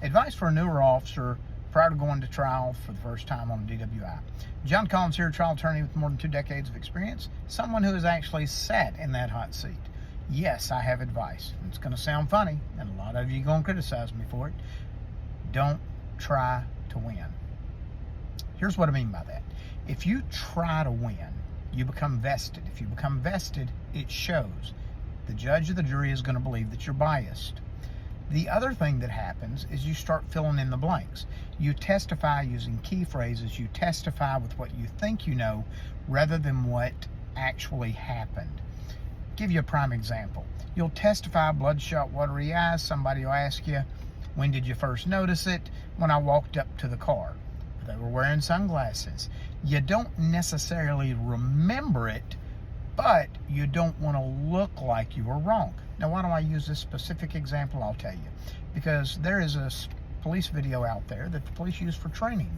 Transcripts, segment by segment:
Advice for a newer officer prior to going to trial for the first time on a DWI. John Collins here, trial attorney with more than 2 decades of experience, someone who has actually sat in that hot seat. Yes, I have advice. It's going to sound funny, and a lot of you are going to criticize me for it. Don't try to win. Here's what I mean by that. If you try to win, you become vested. If you become vested, it shows. The judge or the jury is going to believe that you're biased. The other thing that happens is you start filling in the blanks. You testify using key phrases. You testify with what you think you know rather than what actually happened. Give you a prime example. You'll testify bloodshot, watery eyes. Somebody will ask you, when did you first notice it? When I walked up to the car. They were wearing sunglasses. You don't necessarily remember it, but you don't want to look like you were wrong. Now, why do I use this specific example? I'll tell you. Because there is a police video out there that the police use for training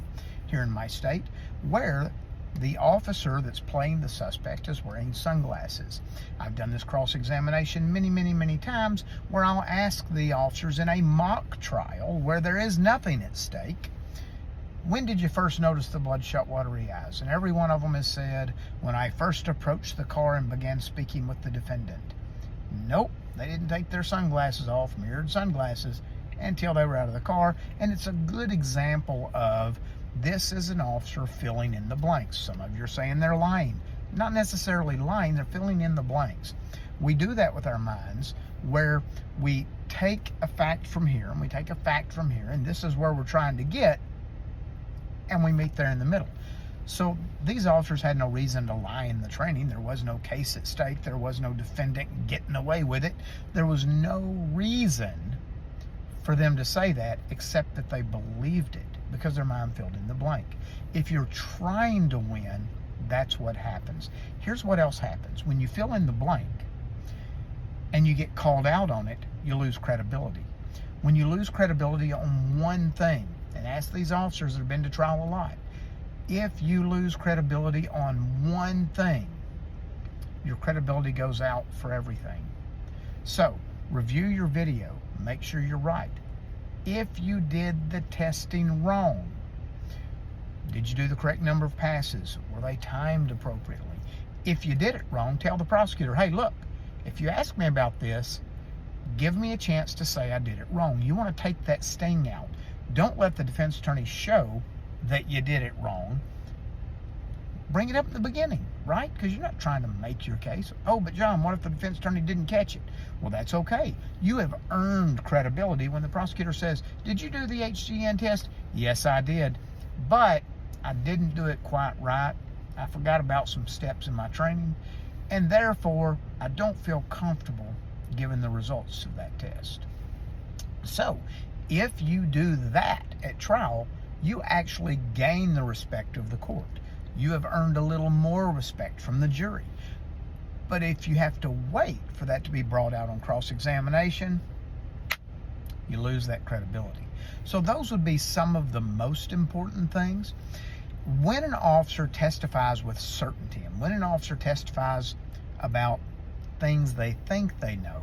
here in my state where the officer that's playing the suspect is wearing sunglasses. I've done this cross-examination many times where I'll ask the officers in a mock trial where there is nothing at stake, when did you first notice the bloodshot, watery eyes? And every one of them has said, when I first approached the car and began speaking with the defendant. Nope, they didn't take their sunglasses off, mirrored sunglasses, until they were out of the car. And it's a good example of this is an officer filling in the blanks. Some of you are saying they're lying. Not necessarily lying, they're filling in the blanks. We do that with our minds where we take a fact from here and we take a fact from here, and this is where we're trying to get, and we meet there in the middle. So these officers had no reason to lie in the training. There was no case at stake. There was no defendant getting away with it. There was no reason for them to say that except that they believed it because their mind filled in the blank. If you're trying to win, that's what happens. Here's what else happens. When you fill in the blank and you get called out on it, you lose credibility. When you lose credibility on one thing, and ask these officers that have been to trial a lot, if you lose credibility on one thing, your credibility goes out for everything. So, review your video. Make sure you're right. If you did the testing wrong, did you do the correct number of passes? Were they timed appropriately? If you did it wrong, tell the prosecutor, hey, look, if you ask me about this, give me a chance to say I did it wrong. You want to take that sting out. Don't let the defense attorney show that you did it wrong. Bring it up at the beginning, right? Because you're not trying to make your case. Oh, but John, what if the defense attorney didn't catch it? Well, that's okay. You have earned credibility when the prosecutor says, did you do the HGN test? Yes, I did. But I didn't do it quite right. I forgot about some steps in my training. And therefore, I don't feel comfortable giving the results of that test. So, if you do that at trial, you actually gain the respect of the court. You have earned a little more respect from the jury. But if you have to wait for that to be brought out on cross-examination, you lose that credibility. So those would be some of the most important things. When an officer testifies with certainty, and when an officer testifies about things they think they know,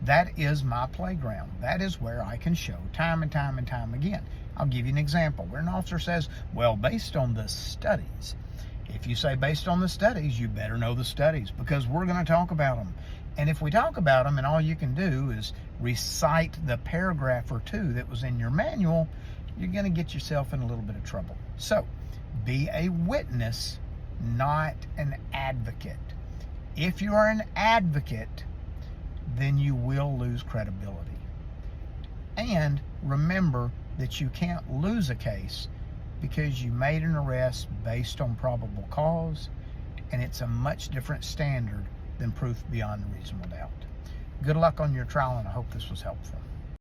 that is my playground. That is where I can show time and time again. I'll give you an example where an officer says, well, based on the studies. If you say based on the studies, you better know the studies because we're going to talk about them. And if we talk about them and all you can do is recite the paragraph or two that was in your manual, you're going to get yourself in a little bit of trouble. So be a witness, not an advocate. If you are an advocate, then you will lose credibility. And remember that you can't lose a case because you made an arrest based on probable cause, and it's a much different standard than proof beyond a reasonable doubt. Good luck on your trial, and I hope this was helpful.